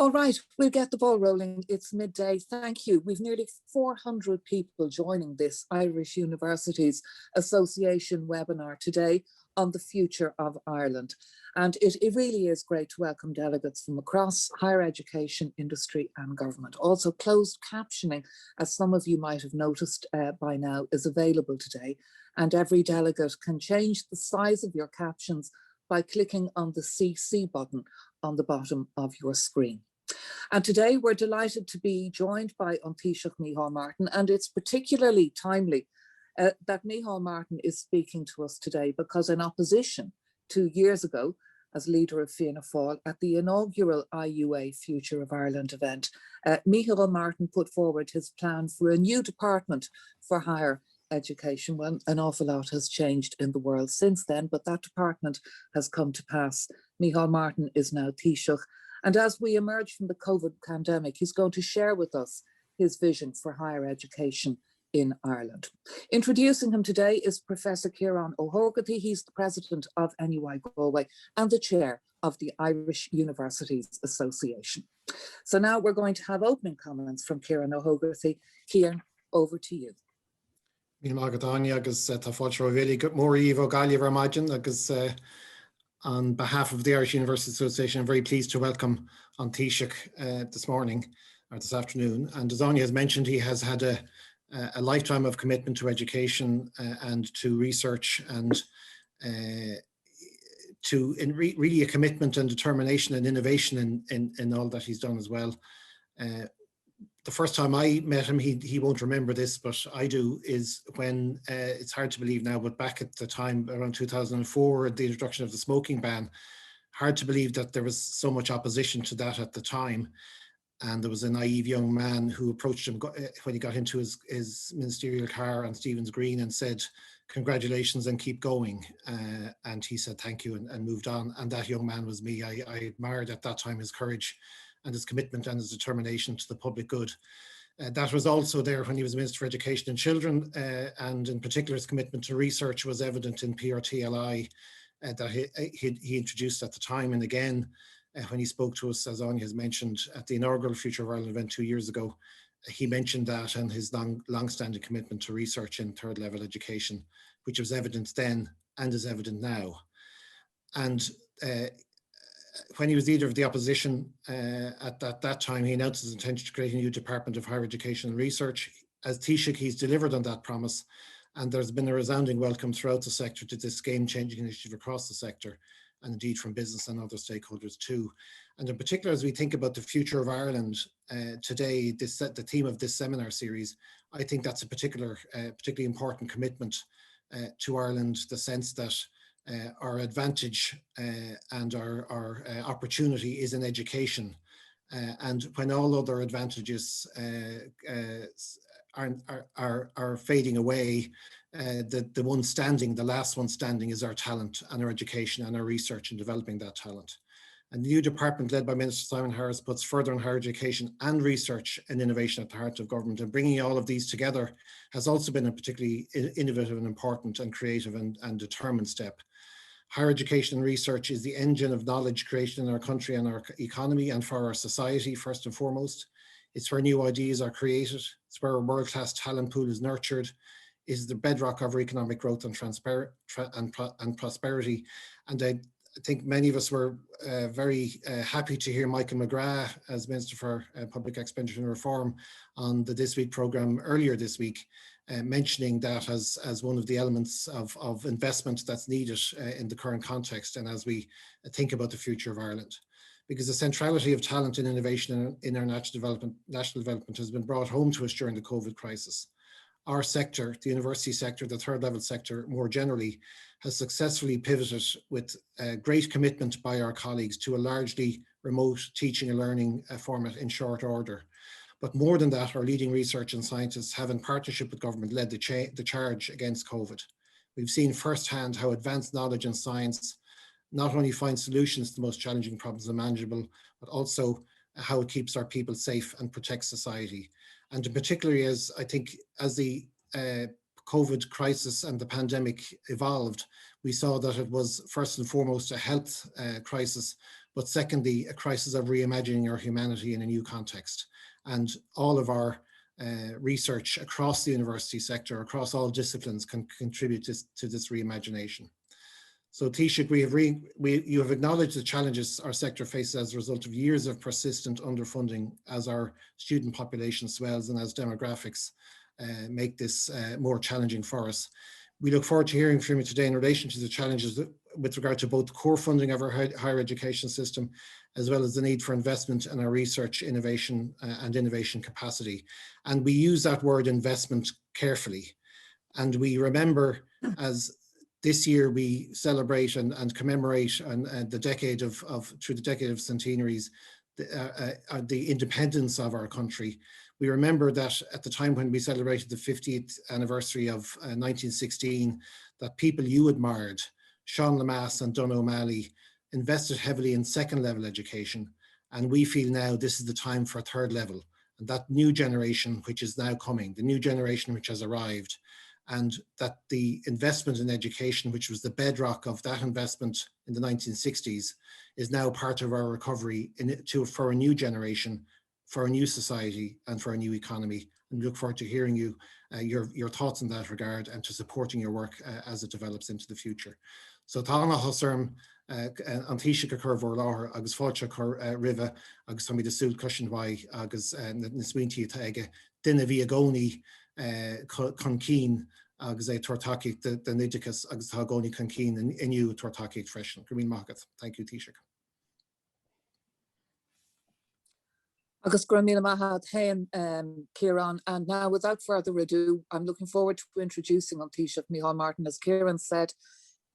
All right, we'll get the ball rolling. It's midday. Thank you. We've nearly 400 people joining this Irish Universities Association webinar today on the future of Ireland. And it really is great to welcome delegates from across higher education, industry and government. Also, closed captioning, as some of you might have noticed by now, is available today. And every delegate can change the size of your captions by clicking on the CC button on the bottom of your screen. And today we're delighted to be joined by Taoiseach Micheál Martin, and it's particularly timely that Micheál Martin is speaking to us today because in opposition 2 years ago, as leader of Fianna Fáil at the inaugural IUA Future of Ireland event, Micheál Martin put forward his plan for a new department for higher education. Well, an awful lot has changed in the world since then, but that department has come to pass. Micheál Martin is now Taoiseach. And as we emerge from the COVID pandemic, he's going to share with us his vision for higher education in Ireland. Introducing him today is Professor Ciarán Ó. He's the president of NUI Galway and the chair of the Irish Universities Association. So now we're going to have opening comments from Ciarán Ó. Ciarán, over to you. Áine agus tá fáilte really good morning, Ivo Galway imagine agus on behalf of the Irish University Association, I'm very pleased to welcome Taoiseach this morning or this afternoon. And as Áine has mentioned, he has had a lifetime of commitment to education and to research and really a commitment and determination and innovation in all that he's done as well. The first time I met him, he won't remember this, but I do, is when, it's hard to believe now, but back at the time, around 2004, the introduction of the smoking ban, hard to believe that there was so much opposition to that at the time. And there was a naive young man who approached him when he got into his ministerial car on Stephen's Green and said, "Congratulations and keep going." And he said, "Thank you," and moved on. And that young man was me. I admired at that time his courage and his commitment and his determination to the public good. That was also there when he was Minister for Education and Children, and in particular his commitment to research was evident in PRTLI that he introduced at the time. And again, when he spoke to us, as Áine has mentioned, at the inaugural Future of Ireland event 2 years ago, he mentioned that and his long-standing commitment to research in third level education, which was evident then and is evident now. And when he was leader of the opposition at that time, he announced his intention to create a new Department of Higher Education and Research. As Taoiseach, he's delivered on that promise, and there's been a resounding welcome throughout the sector to this game-changing initiative across the sector, and indeed from business and other stakeholders too. And in particular, as we think about the future of Ireland today, the theme of this seminar series, I think that's a particularly important commitment to Ireland, the sense that our advantage and our opportunity is in education. And when all other advantages are fading away, the one standing, the last one standing, is our talent and our education and our research in developing that talent. And the new department led by Minister Simon Harris puts further on higher education and research and innovation at the heart of government, and bringing all of these together has also been a particularly innovative and important and creative and determined step. Higher education and research is the engine of knowledge creation in our country and our economy and for our society, first and foremost. It's where new ideas are created. It's where a world-class talent pool is nurtured. Is the bedrock of our economic growth and prosperity. And I think many of us were very happy to hear Michael McGrath as Minister for Public Expenditure and Reform on the This Week programme earlier this week, mentioning that as one of the elements of investment that's needed in the current context and as we think about the future of Ireland. Because the centrality of talent and innovation in our national development has been brought home to us during the COVID crisis. Our sector, the university sector, the third level sector more generally, has successfully pivoted with great commitment by our colleagues to a largely remote teaching and learning format in short order. But more than that, our leading research and scientists have, in partnership with government, led the charge against COVID. We've seen firsthand how advanced knowledge and science not only find solutions to the most challenging problems imaginable, but also how it keeps our people safe and protects society. And in particularly as the COVID crisis and the pandemic evolved, we saw that it was first and foremost a health crisis, but secondly, a crisis of reimagining our humanity in a new context. And all of our research across the university sector, across all disciplines, can contribute to this reimagination. So Taoiseach, you have acknowledged the challenges our sector faces as a result of years of persistent underfunding as our student population swells and as demographics make this more challenging for us. We look forward to hearing from you today in relation to the challenges with regard to both core funding of our higher education system, as well as the need for investment in our research, innovation and innovation capacity. And we use that word investment carefully. And we remember, as this year we celebrate and commemorate the decade through the decade of centenaries, the independence of our country. We remember that at the time when we celebrated the 50th anniversary of 1916, that people you admired, Sean Lamass and Don O'Malley, invested heavily in second level education. And we feel now this is the time for a third level. And that new generation which is now coming, the new generation which has arrived, and that the investment in education, which was the bedrock of that investment in the 1960s, is now part of our recovery for a new generation, for a new society and for a new economy. And we look forward to hearing your thoughts in that regard and to supporting your work as it develops into the future. So tána hosarm an Taoiseach chur bhór láthair agus fáilte chur rive agus tá mí de súil cushion mhaith agus na smaointí atá aige duine bhí a gcónaí chun cín agus é tuairteach den nidicus agus tá gcónaí chun cín inniu tuairteach freisin. Go mín maith. Thank you, Taoiseach. Agus Gramila Mahad, Hain, Ciarán, and now without further ado, I'm looking forward to introducing Taoiseach Micheál Martin. As Ciarán said,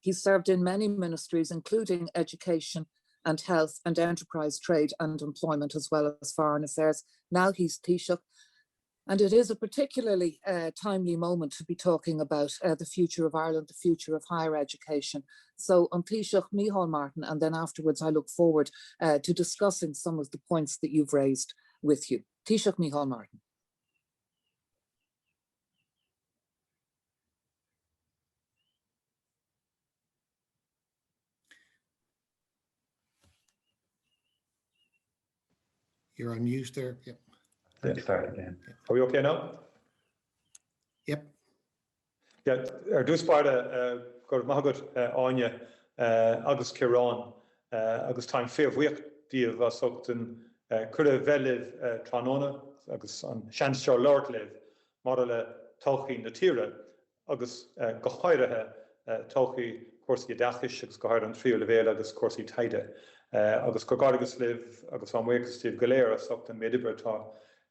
he served in many ministries, including education and health and enterprise, trade and employment, as well as foreign affairs. Now he's Taoiseach, and it is a particularly timely moment to be talking about the future of Ireland, the future of higher education. So Taoiseach Micheál Martin, and then afterwards I look forward to discussing some of the points that you've raised with you. Taoiseach Micheál Martin. You're on mute there. Yep. Let's start again. Are we okay now? Yep. Yeah, dus parte gur magat Áine agus Ciarán agus time fair bhuiach díobh a sochtan cura bheileh tróna agus an seanseo Lord live mar le tóchaí na tíre agus go háirithe tóchaí cuasaí dachis agus go háir an tríú le bhéile agus cuasaí taide agus go gádagus live agus an bhuiachas tíobh go léir a sochtan médibre tá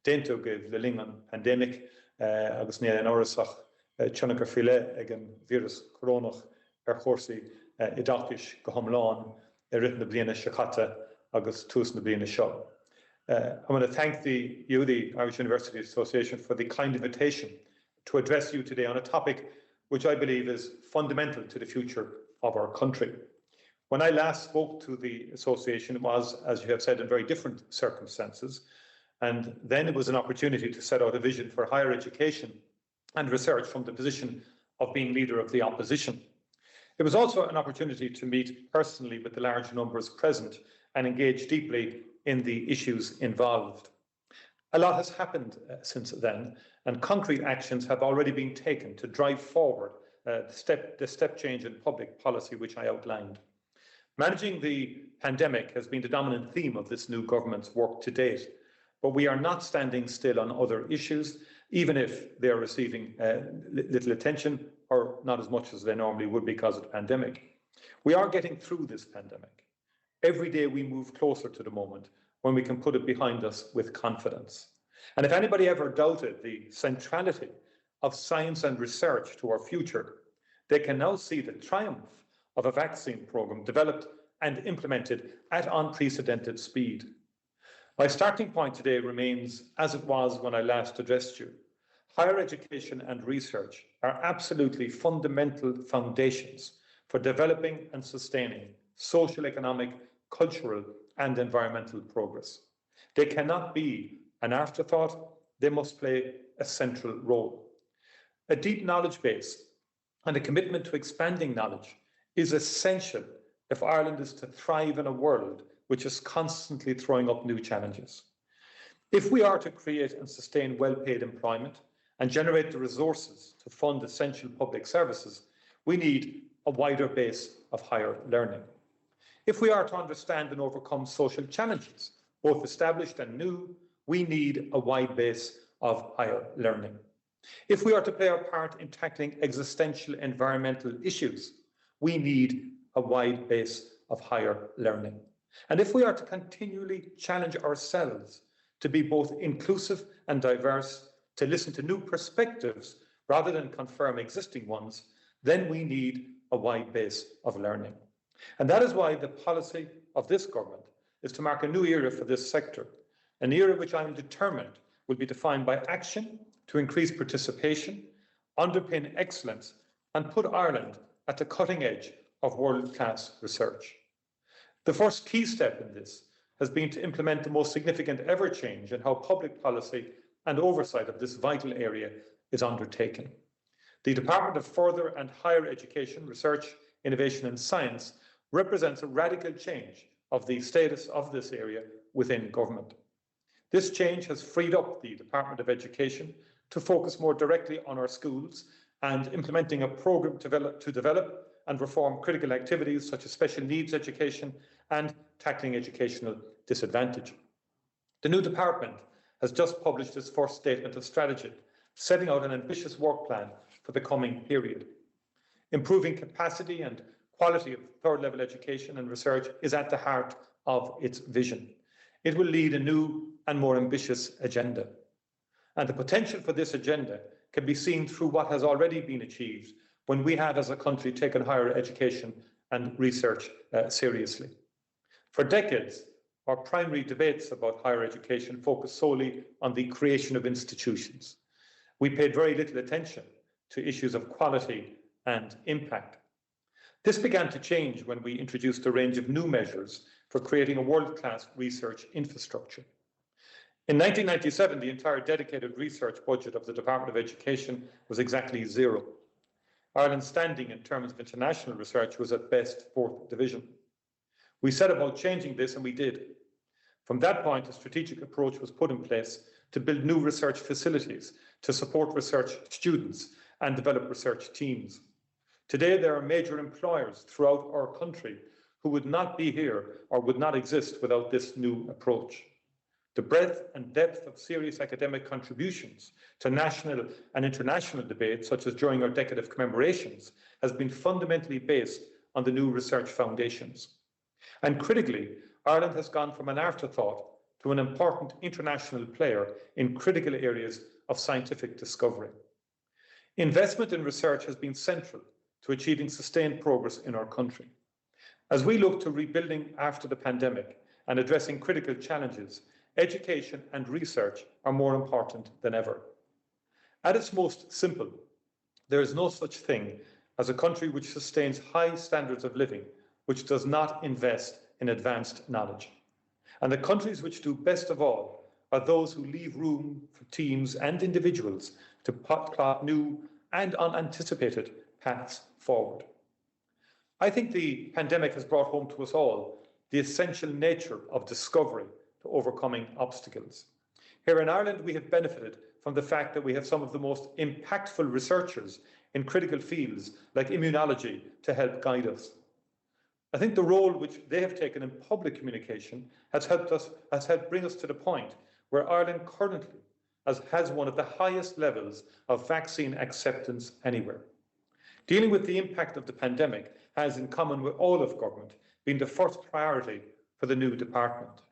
déntó gibh le ling an pandemic agus ní an árasach Tjónachar fiile ag an vírus corónach chórsaí I dachis go thomláin rith na bliana seachata agus tús na bliana seo. I want to thank the Irish University Association, for the kind invitation to address you today on a topic which I believe is fundamental to the future of our country. When I last spoke to the association, it was, as you have said, in very different circumstances, and then it was an opportunity to set out a vision for higher education and research from the position of being leader of the opposition. It was also an opportunity to meet personally with the large numbers present and engage deeply in the issues involved. A lot has happened since then, and concrete actions have already been taken to drive forward the step change in public policy which I outlined. Managing the pandemic has been the dominant theme of this new government's work to date, but we are not standing still on other issues, even if they are receiving little attention or not as much as they normally would because of the pandemic. We are getting through this pandemic. Every day we move closer to the moment when we can put it behind us with confidence. And if anybody ever doubted the centrality of science and research to our future, they can now see the triumph of a vaccine program developed and implemented at unprecedented speed. My starting point today remains as it was when I last addressed you. Higher education and research are absolutely fundamental foundations for developing and sustaining social, economic, cultural and environmental progress. They cannot be an afterthought, they must play a central role. A deep knowledge base and a commitment to expanding knowledge is essential if Ireland is to thrive in a world which is constantly throwing up new challenges. If we are to create and sustain well-paid employment and generate the resources to fund essential public services, we need a wider base of higher learning. If we are to understand and overcome social challenges, both established and new, we need a wide base of higher learning. If we are to play our part in tackling existential environmental issues, we need a wide base of higher learning. And if we are to continually challenge ourselves to be both inclusive and diverse, to listen to new perspectives rather than confirm existing ones, then we need a wide base of learning. And that is why the policy of this government is to mark a new era for this sector, an era which I am determined will be defined by action to increase participation, underpin excellence, and put Ireland at the cutting edge of world-class research. The first key step in this has been to implement the most significant ever change in how public policy and oversight of this vital area is undertaken. The Department of Further and Higher Education, Research, Innovation and Science represents a radical change of the status of this area within government. This change has freed up the Department of Education to focus more directly on our schools and implementing a programme to develop and reform critical activities such as special needs education and tackling educational disadvantage. The new department has just published its first statement of strategy, setting out an ambitious work plan for the coming period. Improving capacity and quality of third-level education and research is at the heart of its vision. It will lead a new and more ambitious agenda. And the potential for this agenda can be seen through what has already been achieved when we have as a country taken higher education and research seriously. For decades, our primary debates about higher education focused solely on the creation of institutions. We paid very little attention to issues of quality and impact. This began to change when we introduced a range of new measures for creating a world-class research infrastructure. In 1997, the entire dedicated research budget of the Department of Education was exactly zero. Ireland's standing in terms of international research was at best 4th division. We set about changing this, and we did. From that point, a strategic approach was put in place to build new research facilities to support research students and develop research teams. Today, there are major employers throughout our country who would not be here or would not exist without this new approach. The breadth and depth of serious academic contributions to national and international debates, such as during our decade of commemorations, has been fundamentally based on the new research foundations. And critically, Ireland has gone from an afterthought to an important international player in critical areas of scientific discovery. Investment in research has been central to achieving sustained progress in our country. As we look to rebuilding after the pandemic and addressing critical challenges, education and research are more important than ever. At its most simple, there is no such thing as a country which sustains high standards of living, which does not invest in advanced knowledge. And the countries which do best of all are those who leave room for teams and individuals to plot new and unanticipated paths forward. I think the pandemic has brought home to us all the essential nature of discovery to overcoming obstacles. Here in Ireland, we have benefited from the fact that we have some of the most impactful researchers in critical fields like immunology to help guide us. I think the role which they have taken in public communication has helped bring us to the point where Ireland currently has one of the highest levels of vaccine acceptance anywhere. Dealing with the impact of the pandemic has, in common with all of government, been the first priority for the new department.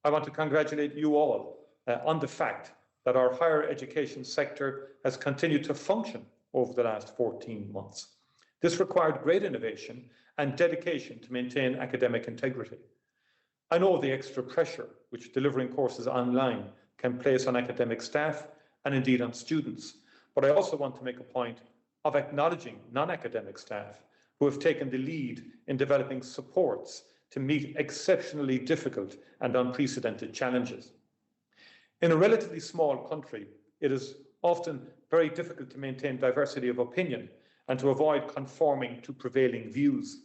I want to congratulate you all on the fact that our higher education sector has continued to function over the last 14 months. This required great innovation and dedication to maintain academic integrity. I know the extra pressure which delivering courses online can place on academic staff and indeed on students, but I also want to make a point of acknowledging non-academic staff who have taken the lead in developing supports to meet exceptionally difficult and unprecedented challenges. In a relatively small country, it is often very difficult to maintain diversity of opinion and to avoid conforming to prevailing views.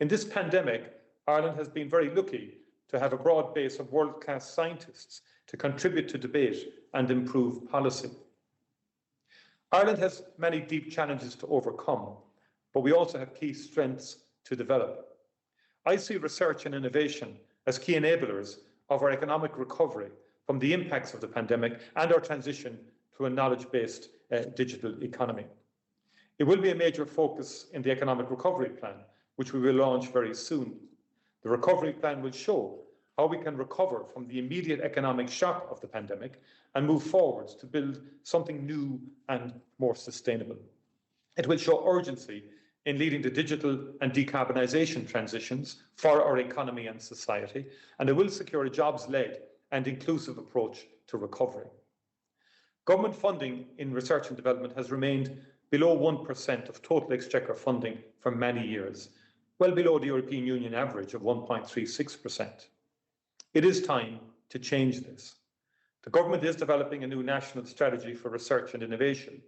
In this pandemic, Ireland has been very lucky to have a broad base of world-class scientists to contribute to debate and improve policy. Ireland has many deep challenges to overcome, but we also have key strengths to develop. I see research and innovation as key enablers of our economic recovery from the impacts of the pandemic and our transition to a knowledge-based digital economy. It will be a major focus in the economic recovery plan, which we will launch very soon. The recovery plan will show how we can recover from the immediate economic shock of the pandemic and move forwards to build something new and more sustainable. It will show urgency in leading the digital and decarbonisation transitions for our economy and society, and it will secure a jobs-led and inclusive approach to recovery. Government funding in research and development has remained below 1% of total exchequer funding for many years, well below the European Union average of 1.36%. It is time to change this. The government is developing a new national strategy for research and innovation.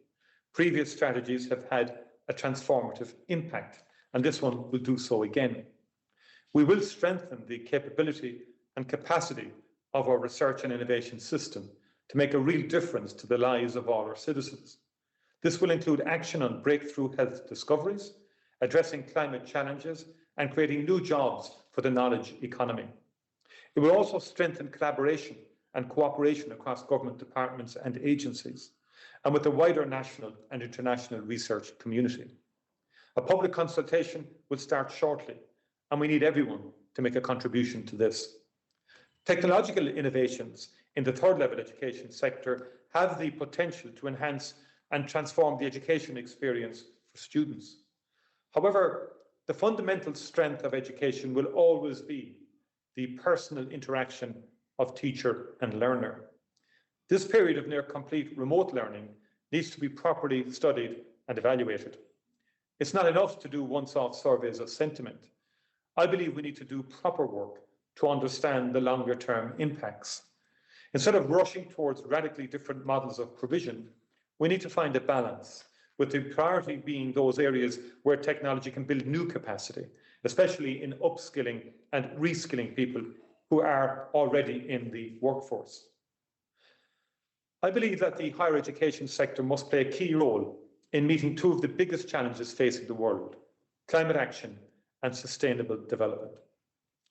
Previous strategies have had a transformative impact, and this one will do so again. We will strengthen the capability and capacity of our research and innovation system to make a real difference to the lives of all our citizens. This will include action on breakthrough health discoveries, addressing climate challenges, and creating new jobs for the knowledge economy. It will also strengthen collaboration and cooperation across government departments and agencies, and with the wider national and international research community. A public consultation will start shortly, and we need everyone to make a contribution to this. Technological innovations in the third level education sector have the potential to enhance and transform the education experience for students. However, the fundamental strength of education will always be the personal interaction of teacher and learner. This period of near complete remote learning needs to be properly studied and evaluated. It's not enough to do once-off surveys of sentiment. I believe we need to do proper work to understand the longer-term impacts. Instead of rushing towards radically different models of provision, we need to find a balance, with the priority being those areas where technology can build new capacity, especially in upskilling and reskilling people who are already in the workforce. I believe that the higher education sector must play a key role in meeting two of the biggest challenges facing the world: climate action and sustainable development.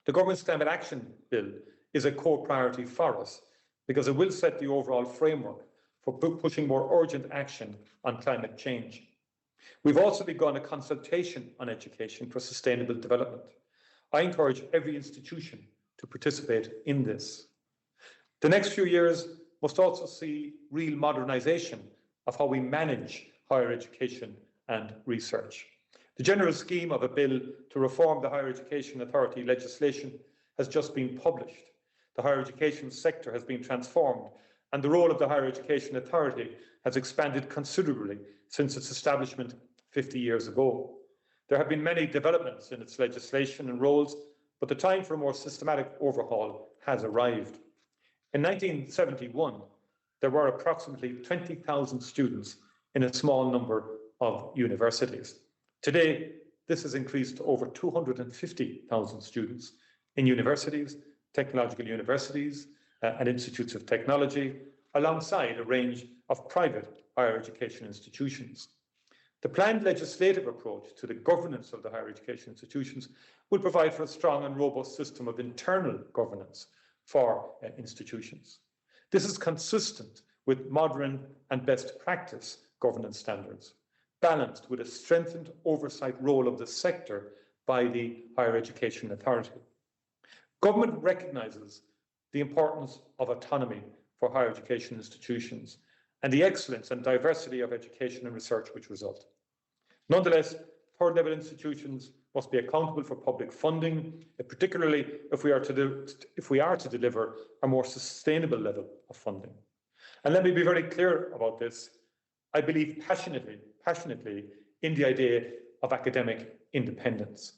The government's climate action bill is a core priority for us because it will set the overall framework for pushing more urgent action on climate change. We've also begun a consultation on education for sustainable development. I encourage every institution to participate in this. The next few years must also see real modernisation of how we manage higher education and research. The general scheme of a bill to reform the Higher Education Authority legislation has just been published. The higher education sector has been transformed, and the role of the Higher Education Authority has expanded considerably since its establishment 50 years ago. There have been many developments in its legislation and roles, but the time for a more systematic overhaul has arrived. In 1971, there were approximately 20,000 students in a small number of universities. Today, this has increased to over 250,000 students in universities, technological universities, and institutes of technology, alongside a range of private higher education institutions. The planned legislative approach to the governance of the higher education institutions will provide for a strong and robust system of internal governance for institutions. This is consistent with modern and best practice governance standards, balanced with a strengthened oversight role of the sector by the Higher Education Authority. Government recognises the importance of autonomy for higher education institutions and the excellence and diversity of education and research which result. Nonetheless, third level institutions must be accountable for public funding, particularly if we are to deliver a more sustainable level of funding. And let me be very clear about this. I believe passionately in the idea of academic independence.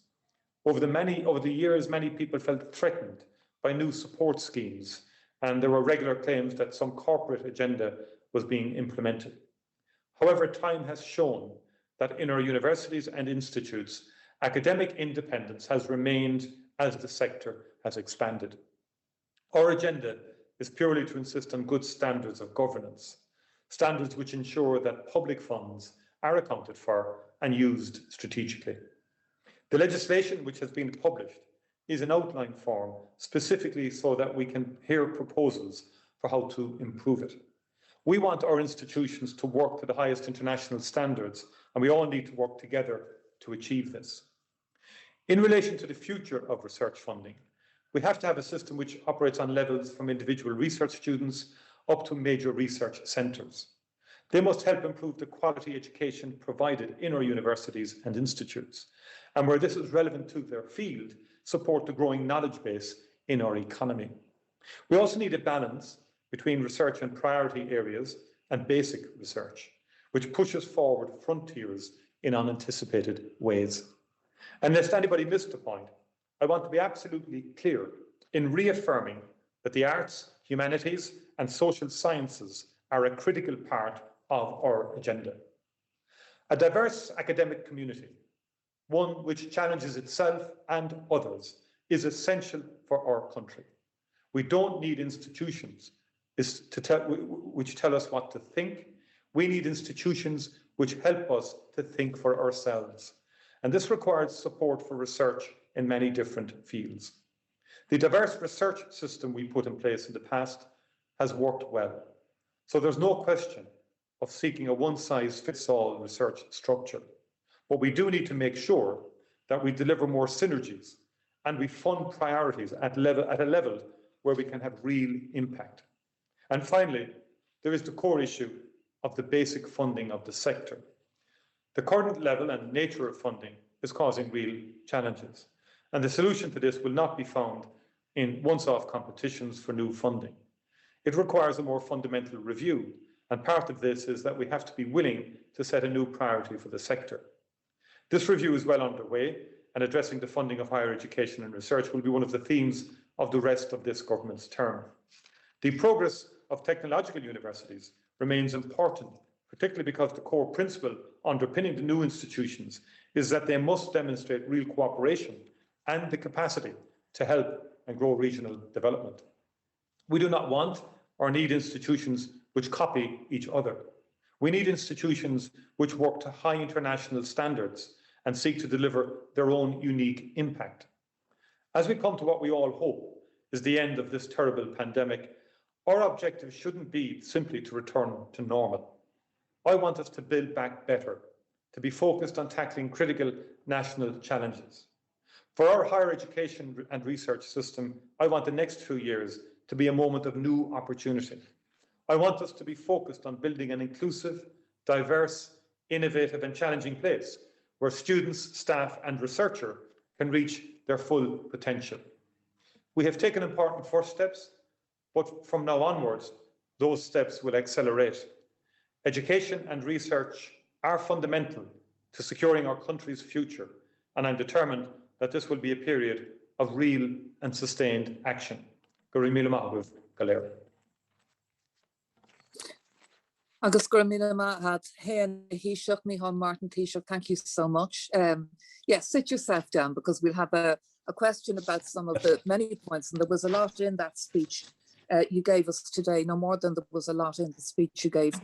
Over the years, many people felt threatened by new support schemes, and there were regular claims that some corporate agenda was being implemented. However, time has shown that in our universities and institutes, academic independence has remained as the sector has expanded. Our agenda is purely to insist on good standards of governance, standards which ensure that public funds are accounted for and used strategically. The legislation which has been published is in outline form, specifically so that we can hear proposals for how to improve it. We want our institutions to work to the highest international standards, and we all need to work together to achieve this. In relation to the future of research funding, we have to have a system which operates on levels from individual research students up to major research centres. They must help improve the quality education provided in our universities and institutes, and where this is relevant to their field, support the growing knowledge base in our economy. We also need a balance between research and priority areas and basic research, which pushes forward frontiers in unanticipated ways. And lest anybody miss the point, I want to be absolutely clear in reaffirming that the arts, humanities, and social sciences are a critical part of our agenda. A diverse academic community, one which challenges itself and others, is essential for our country. We don't need institutions which tell us what to think. We need institutions which help us to think for ourselves. And this requires support for research in many different fields. The diverse research system we put in place in the past has worked well. So there's no question of seeking a one-size-fits-all research structure. But we do need to make sure that we deliver more synergies and we fund priorities at a level where we can have real impact. And finally, there is the core issue of the basic funding of the sector. The current level and nature of funding is causing real challenges, and the solution to this will not be found in once-off competitions for new funding. It requires a more fundamental review, and part of this is that we have to be willing to set a new priority for the sector. This review is well underway, and addressing the funding of higher education and research will be one of the themes of the rest of this government's term. The progress of technological universities remains important, particularly because the core principle underpinning the new institutions is that they must demonstrate real cooperation and the capacity to help and grow regional development. We do not want or need institutions which copy each other. We need institutions which work to high international standards and seek to deliver their own unique impact. As we come to what we all hope is the end of this terrible pandemic, our objective shouldn't be simply to return to normal. I want us to build back better, to be focused on tackling critical national challenges. For our higher education and research system, I want the next 2 years to be a moment of new opportunity. I want us to be focused on building an inclusive, diverse, innovative and challenging place where students, staff and researchers can reach their full potential. We have taken important first steps, but from now onwards, those steps will accelerate. Education and research are fundamental to securing our country's future, and I'm determined that this will be a period of real and sustained action. Agus gur míle maith had Hen Taoiseach, Micheál Martin Taoiseach, thank you so much. Yes, sit yourself down because we'll have a question about some of the many points, and there was a lot in that speech you gave us today, no more than there was a lot in the speech you gave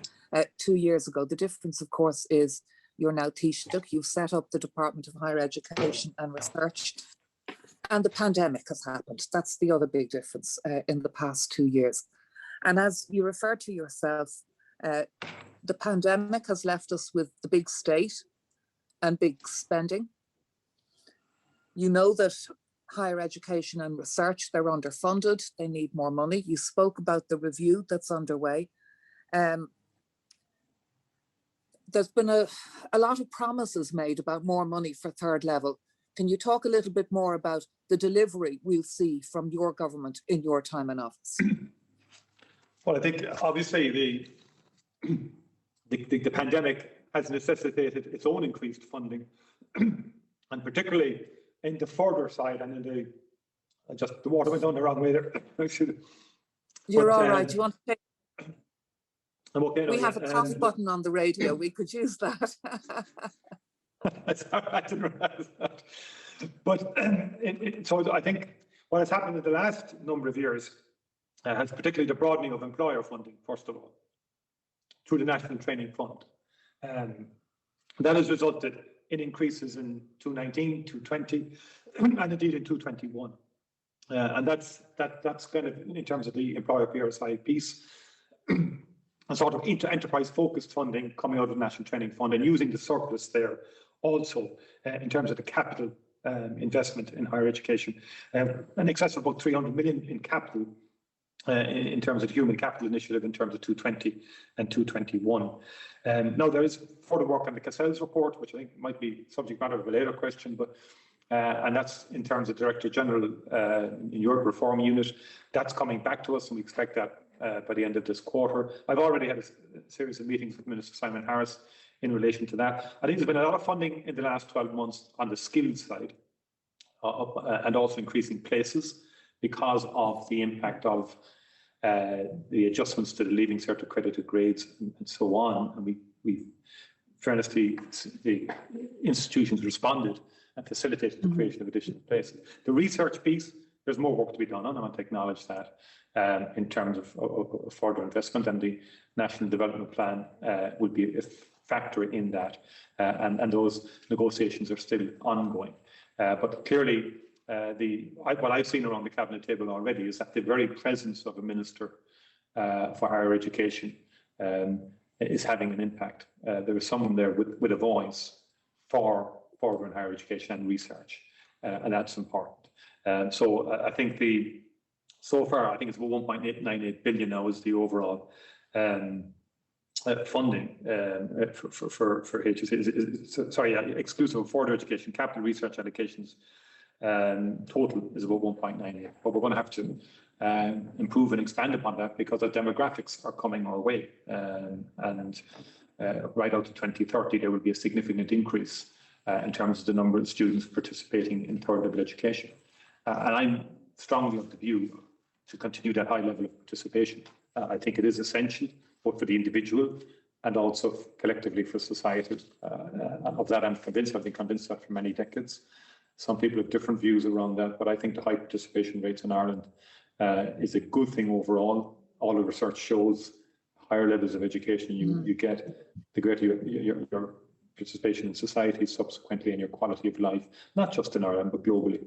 2 years ago. The difference, of course, is you're now Taoiseach, you've set up the Department of Higher Education and Research, and the pandemic has happened. That's the other big difference in the past 2 years. And as you referred to yourself, the pandemic has left us with the big state and big spending. You know that higher education and research, they're underfunded, they need more money. You spoke about the review that's underway. There's been a lot of promises made about more money for third level. Can you talk a little bit more about the delivery we'll see from your government in your time in office? Well, I think obviously the pandemic has necessitated its own increased funding, and particularly in the further side and in the water went down the wrong way there. You're all right. Do you want to take? I'm okay now, we have a cough button on the radio. We could use that. I didn't realize that. But so I think what has happened in the last number of years has particularly the broadening of employer funding, first of all, through the National Training Fund. That has resulted in increases in 2019, 2020, and indeed in 2021. And that's kind of in terms of the employer PRSI piece, a sort of enterprise focused funding coming out of the National Training Fund and using the surplus there also in terms of the capital investment in higher education, an excess of about 300 million in capital in terms of the human capital initiative in terms of 220 and 221. Now there is further work on the Cassell's report, which I think might be subject matter of a later question, but and that's in terms of Director General in Europe Reform Unit. That's coming back to us, and we expect that by the end of this quarter. I've already had a series of meetings with Minister Simon Harris in relation to that. I think there's been a lot of funding in the last 12 months on the skills side and also increasing places because of the impact of the adjustments to the Leaving Cert accredited grades and so on. And we fairness, the institutions responded and facilitated the creation of additional places. The research piece, there's more work to be done on. I want to acknowledge that in terms of further investment, and the National Development Plan would be a factor in that. And those negotiations are still ongoing. But clearly, what I've seen around the cabinet table already is that the very presence of a minister for higher education is having an impact. There is someone there with a voice for further and higher education and research, and that's important. So I think so far I think it's about 1.898 billion now is the overall funding for HSC. Sorry, exclusive of further education, capital research allocations. Total is about 1.98, but we're going to have to improve and expand upon that because the demographics are coming our way, and right out to 2030 there will be a significant increase in terms of the number of students participating in third level education, and I'm strongly of the view to continue that high level of participation. I think it is essential both for the individual and also collectively for society. Of that I'm convinced. I've been convinced that for many decades. Some people have different views around that, but I think the high participation rates in Ireland is a good thing overall. All the research shows higher levels of education you get, the greater your participation in society subsequently and your quality of life, not just in Ireland, but globally.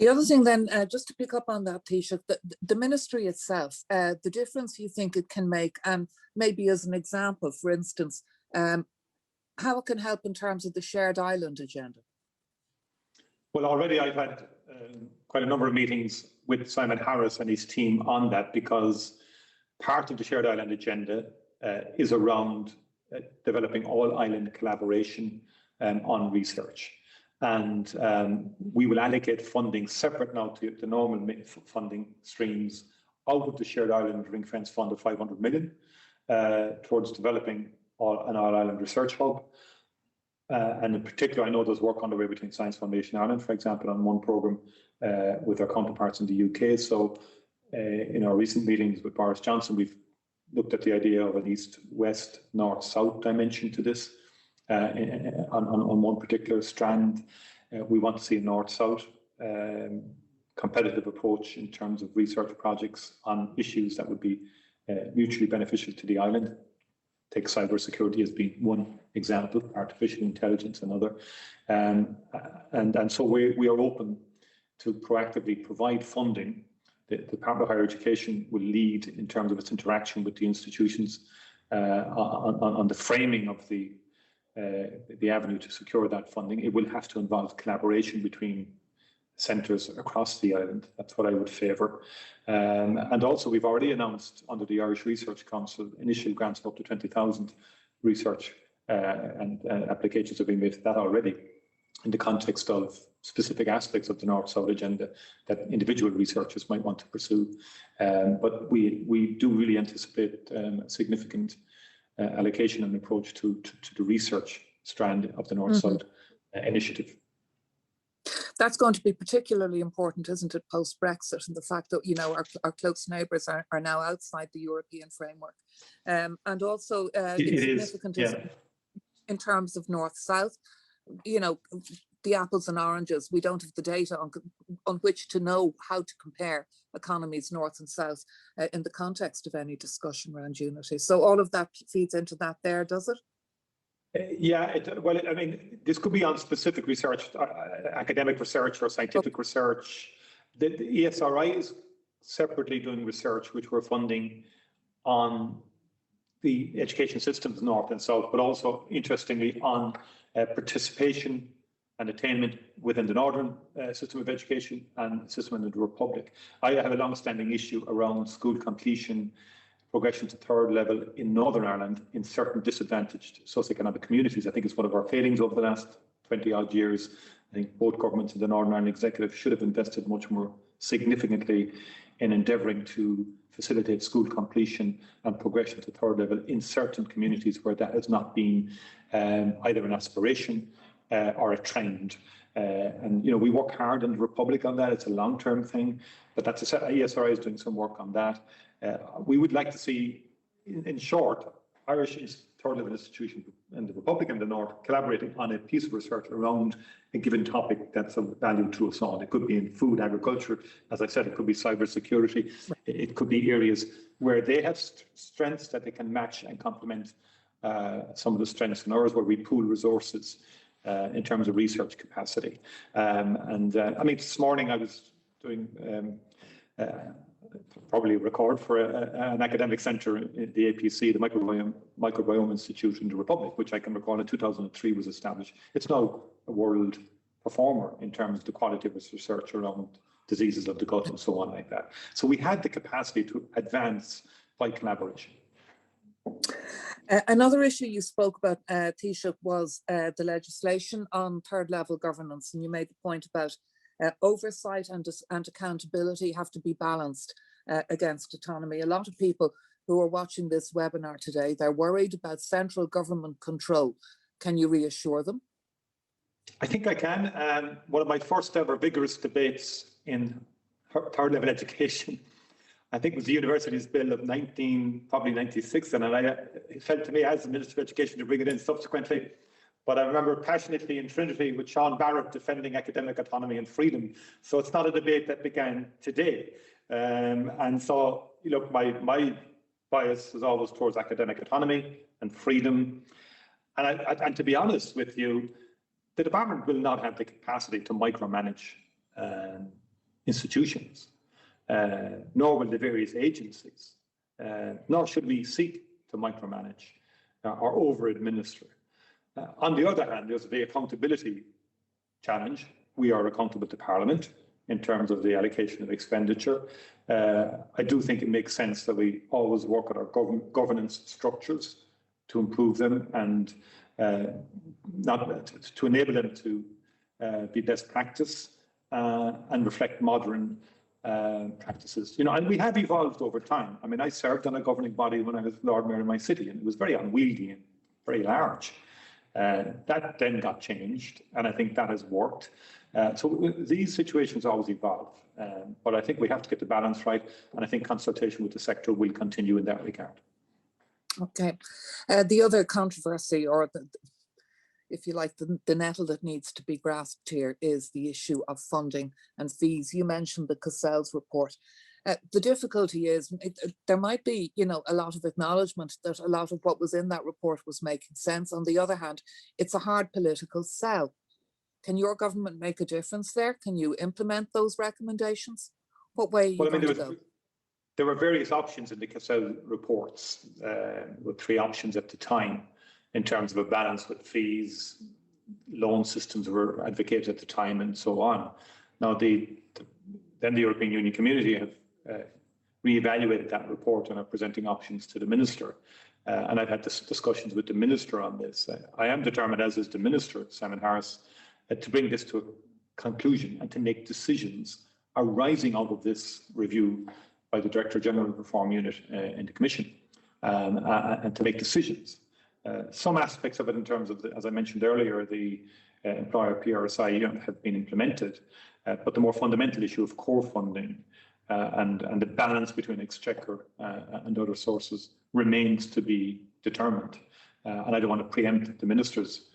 The other thing then, just to pick up on that, Taoiseach, the ministry itself, the difference you think it can make, and maybe as an example, for instance, how it can help in terms of the shared island agenda? Well, already I've had quite a number of meetings with Simon Harris and his team on that, because part of the shared island agenda is around developing all island collaboration on research. And we will allocate funding separate now to the normal funding streams out of the shared island ring fence fund of 500 million towards developing an all-island research hub. And in particular, I know there's work underway between Science Foundation Ireland, for example, on one programme with our counterparts in the UK. So in our recent meetings with Boris Johnson, we've looked at the idea of an east-west, north-south dimension to this on one particular strand. We want to see a north-south competitive approach in terms of research projects on issues that would be mutually beneficial to the island. Take cybersecurity as being one example, artificial intelligence another. And so we are open to proactively provide funding. The Department of Higher Education will lead in terms of its interaction with the institutions on the framing of the avenue to secure that funding. It will have to involve collaboration between centres across the island. That's what I would favour. And also we've already announced under the Irish Research Council initial grants of up to 20,000 research and applications have been made to that already in the context of specific aspects of the North-South agenda that individual researchers might want to pursue. But we do really anticipate a significant allocation and approach to the research strand of the North-South initiative. That's going to be particularly important, isn't it, post-Brexit, and the fact that, you know, our close neighbours are now outside the European framework. And also it's significant in terms of north-south, you know, the apples and oranges, we don't have the data on which to know how to compare economies north and south in the context of any discussion around unity. So all of that feeds into that there, does it? Yeah, well, I mean, this could be on specific research, academic research or scientific research. The ESRI is separately doing research which we're funding on the education systems north and south, but also interestingly on participation and attainment within the northern system of education and system in the Republic. I have a long-standing issue around school completion, progression to third level in Northern Ireland in certain disadvantaged socioeconomic communities. I think it's one of our failings over the last 20 odd years. I think both governments in the Northern Ireland Executive should have invested much more significantly in endeavouring to facilitate school completion and progression to third level in certain communities where that has not been either an aspiration or a trend. And, you know, we work hard in the Republic on that. It's a long-term thing, but that's ESRI is doing some work on that. We would like to see, in short, Irish third level institutions in the Republic and the North collaborating on a piece of research around a given topic that's of value to us all. It could be in food, agriculture, as I said, it could be cybersecurity. It could be areas where they have strengths that they can match and complement some of the strengths in ours, where we pool resources in terms of research capacity. I mean, this morning I was doing probably a record for an academic centre in the APC, the Microbiome Institute in the Republic, which I can recall in 2003 was established. It's now a world performer in terms of the quality of its research around diseases of the gut and so on like that. So we had the capacity to advance by collaboration. Another issue you spoke about, Taoiseach, was the legislation on third level governance, and you made the point about oversight and accountability have to be balanced against autonomy. A lot of people who are watching this webinar today, they're worried about central government control. Can you reassure them? I think I can. One of my first ever vigorous debates in third level education, I think, was the Universities Bill of 96, and it felt to me as the Minister of Education to bring it in subsequently. But I remember passionately in Trinity with Sean Barrett defending academic autonomy and freedom. So it's not a debate that began today. And so, you know, my bias is always towards academic autonomy and freedom. And to be honest with you, the department will not have the capacity to micromanage institutions, nor will the various agencies, nor should we seek to micromanage or over-administer. On the other hand, there's the accountability challenge. We are accountable to Parliament in terms of the allocation of expenditure. I do think it makes sense that we always work at our governance structures to improve them and not to enable them to be best practice and reflect modern practices. You know, and we have evolved over time. I mean, I served on a governing body when I was Lord Mayor in my city, and it was very unwieldy and very large. That then got changed, and I think that has worked. So these situations always evolve, but I think we have to get the balance right, and I think consultation with the sector will continue in that regard. Okay. The other controversy, or if you like, the nettle that needs to be grasped here is the issue of funding and fees. You mentioned the Cassell's report. The difficulty is there might be, you know, a lot of acknowledgement that a lot of what was in that report was making sense. On the other hand, it's a hard political sell. Can your government make a difference there? Can you implement those recommendations? What way are you going to go? There were various options in the Cassell reports, with 3 options at the time in terms of a balance with fees, loan systems were advocated at the time, and so on. Now, then the European Union community have re-evaluated that report and are presenting options to the Minister. And I've had discussions with the Minister on this. I am determined, as is the Minister, Simon Harris, to bring this to a conclusion and to make decisions arising out of this review by the Director General of the Reform Unit in the Commission, and to make decisions. Some aspects of it in terms of, as I mentioned earlier, the employer PRSI have been implemented, but the more fundamental issue of core funding and the balance between exchequer and other sources remains to be determined. And I don't want to preempt the Minister's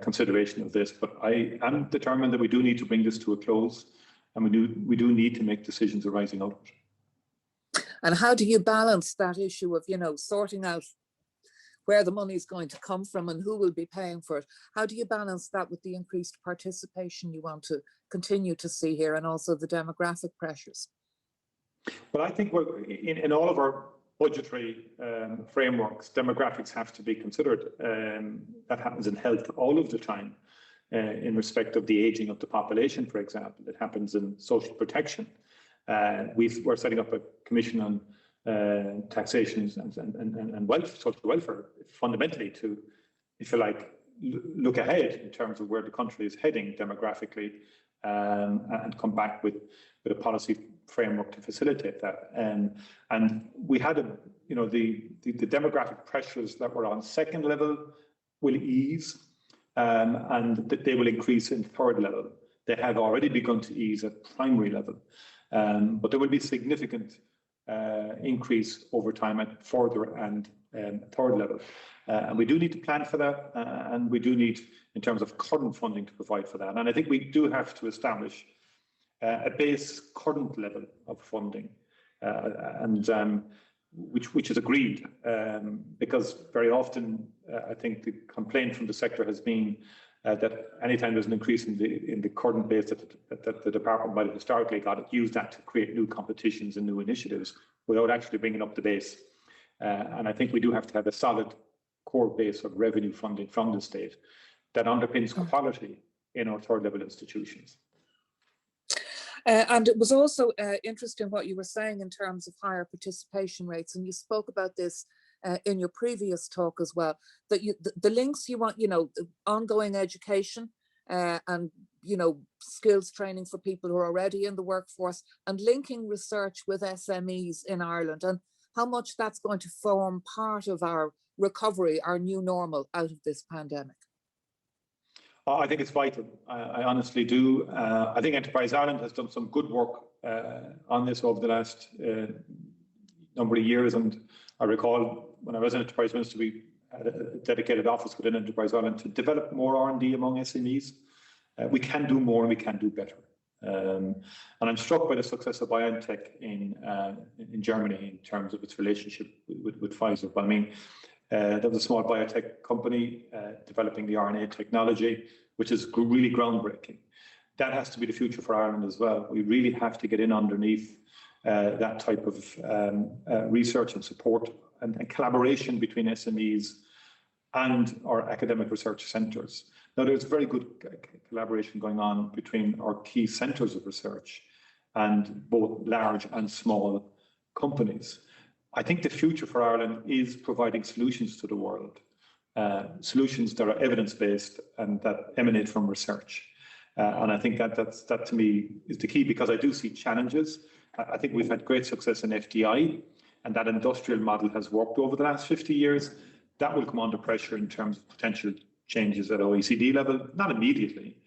consideration of this, but I am determined that we do need to bring this to a close, and we do need to make decisions arising out of it. And how do you balance that issue of, sorting out where the money is going to come from and who will be paying for it? How do you balance that with the increased participation you want to continue to see here, and also the demographic pressures? Well, I think we're in all of our budgetary frameworks, demographics have to be considered. That happens in health all of the time, in respect of the aging of the population, for example. It happens in social protection. We're setting up a commission on taxation and social welfare, fundamentally to, if you like, look ahead in terms of where the country is heading demographically, and come back with a policy framework to facilitate that. And we had the demographic pressures that were on second level will ease, and that they will increase in third level. They have already begun to ease at primary level, but there will be significant increase over time at further and third level. And we do need to plan for that, and we do need, in terms of current funding, to provide for that. And I think we do have to establish a base current level of funding, which is agreed, because very often I think the complaint from the sector has been that anytime there's an increase in the current base that the department might have historically got, it used that to create new competitions and new initiatives without actually bringing up the base. And I think we do have to have a solid core base of revenue funding from the state that underpins quality in our third level institutions. And it was also interesting what you were saying in terms of higher participation rates, and you spoke about this in your previous talk as well, that the links you want, ongoing education and skills training for people who are already in the workforce, and linking research with SMEs in Ireland, and how much that's going to form part of our recovery, our new normal out of this pandemic. I think it's vital. I honestly do. I think Enterprise Ireland has done some good work on this over the last number of years. And I recall when I was an Enterprise Minister, we had a dedicated office within Enterprise Ireland to develop more R&D among SMEs. We can do more and we can do better. And I'm struck by the success of BioNTech in Germany in terms of its relationship with Pfizer. I mean, there was a small biotech company developing the RNA technology, which is really groundbreaking. That has to be the future for Ireland as well. We really have to get in underneath that type of research and support and collaboration between SMEs and our academic research centres. Now, there's very good collaboration going on between our key centres of research and both large and small companies. I think the future for Ireland is providing solutions to the world, solutions that are evidence-based and that emanate from research. And I think that to me is the key, because I do see challenges. I think we've had great success in FDI, and that industrial model has worked over the last 50 years. That will come under pressure in terms of potential changes at OECD level, not immediately,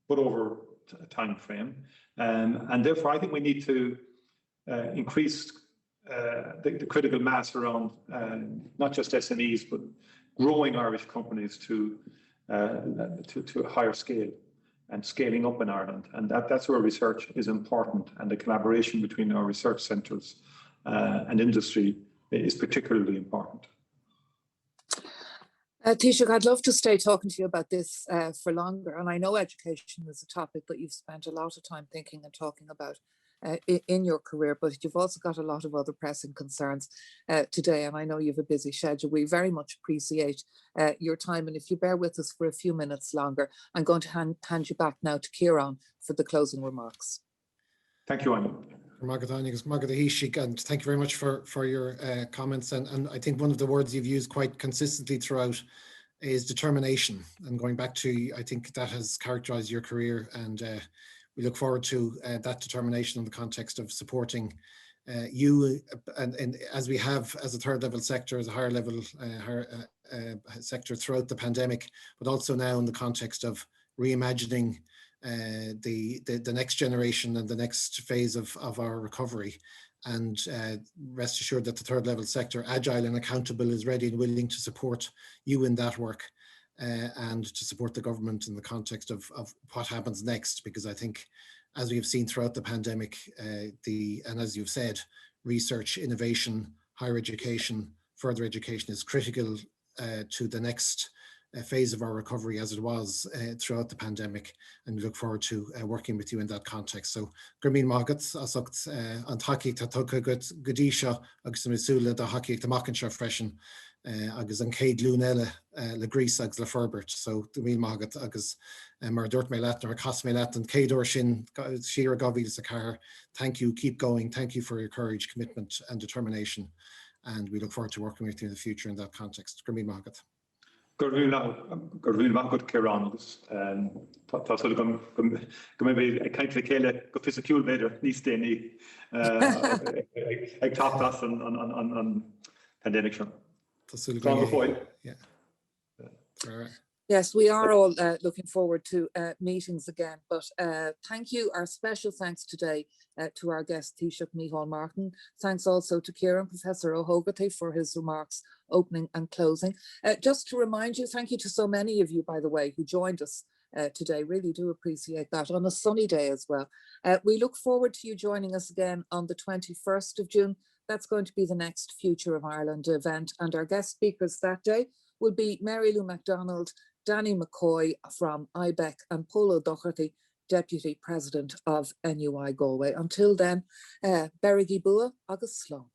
but over a time frame. And therefore, I think we need to increase the critical mass around not just SMEs, but growing Irish companies to a higher scale and scaling up in Ireland. And that's where research is important, and the collaboration between our research centres and industry is particularly important. Taoiseach, I'd love to stay talking to you about this for longer. And I know education is a topic that you've spent a lot of time thinking and talking about in your career, but you've also got a lot of other pressing concerns today, and I know you have a busy schedule. We very much appreciate your time, and if you bear with us for a few minutes longer, I'm going to hand you back now to Ciarán for the closing remarks. Thank you, Áine. And thank you very much for your comments. And I think one of the words you've used quite consistently throughout is determination. And going back to, I think that has characterized your career, and we look forward to that determination in the context of supporting you, and as we have as a third level sector, as a higher level sector throughout the pandemic, but also now in the context of reimagining the next generation and the next phase of our recovery. And rest assured that the third level sector, agile and accountable, is ready and willing to support you in that work and to support the government in the context of what happens next. Because I think, as we've seen throughout the pandemic, and as you've said, research, innovation, higher education, further education is critical to the next phase of our recovery, as it was throughout the pandemic, and we look forward to working with you in that context. So, Gurmín Magat, asocht Untitled Chapter Gadisha, agus Missoula, the hockey, the Mockinshaw freshen, agus an Cade Lunella, Le Grease, agus Le Ferbert. So, Gurmín Magat, agus mar dúirt mé leat, mar cas mé leat, an Cade Orshin, Shira Gavi Sakar. Thank you, keep going. Thank you for your courage, commitment, and determination. And we look forward to working with you in the future in that context. Gurmín Magat. Gurmín Magat Ciarán agus tá sula go mé caiint le chéile go fisiciúil beidir níos déanaí ag tátas an pandemic sin. Yes, we are all looking forward to meetings again, but thank you. Our special thanks today to our guest, Taoiseach Micheál Martin. Thanks also to Ciarán, Professor Ó hÓgartaigh, for his remarks, opening and closing. Just to remind you, thank you to so many of you, by the way, who joined us today. Really do appreciate that on a sunny day as well. We look forward to you joining us again on the 21st of June. That's going to be the next Future of Ireland event, and our guest speakers that day will be Mary Lou MacDonald, Danny McCoy from IBEC, and Paul O'Doherty, Deputy President of NUI Galway. Until then, Berigi Bua agus Slán.